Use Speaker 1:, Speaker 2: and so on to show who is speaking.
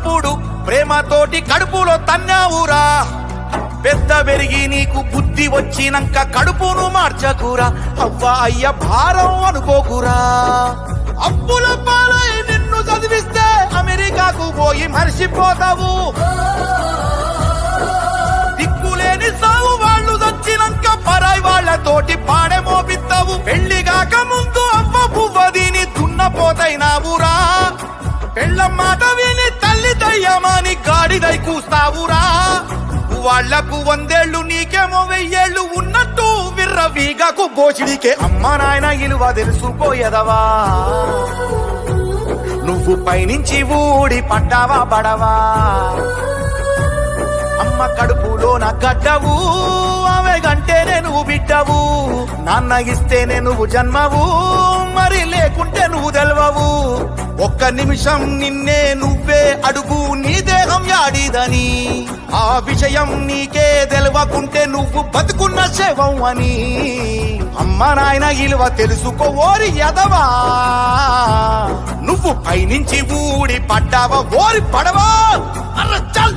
Speaker 1: ఉన్నప్పుడు ప్రేమతోటి కడుపులో తన్నావురా. పెద్ద పెరిగి నీకు బుద్ధి వచ్చినాక కడుపును మార్చకురా. అవ్వా అయ్య భారం అనుకోకురా. అప్పుల పాలై నిన్ను చదివిస్తే అమెరికాకు పోయి మర్చిపోతావు. దిక్కులేని సాగు వాళ్ళు చచ్చినాక పరాయి వాళ్ళతోటి పాడె మోపిస్తావు. పెళ్లి కాక ముందు అవ్వ పువ్వదిని దున్నపోతైనావురా. పెళ్ళ మాట విని తల్లి దయ్యమాని గాడిదై కూస్తావురా. వాళ్లకు 100 ఏళ్ళు నీకేమో 1000 ఏళ్ళు ఉన్నట్టు విర్రవీగకు బోచిడికే. అమ్మ నాయన ఇలువ తెలుసుకోయదవా. నువ్వు పైనుంచి ఊడి పడ్డావా పడవా. అమ్మ కడుపులోన గడ్డవు, ఆమె గంటేనే నువ్వు బిడ్డవు. నాన్న ఇస్తేనే నువ్వు జన్మవు, మరి లేకుంటే నువ్వు తెలవవు. ఒక్క నిమిషం నిన్నే నువ్వే అడుగు, నీ దేహం యాడిదని. ఆ విషయం నీకే తెలవకుంటే నువ్వు బతుకున్న శవం అని. అమ్మ నాయన ఇలువ తెలుసుకోరి ఎదవా. నువ్వు పైనుంచి ఊడి పడ్డావా ఓరి పడవా. అర్ర చల్.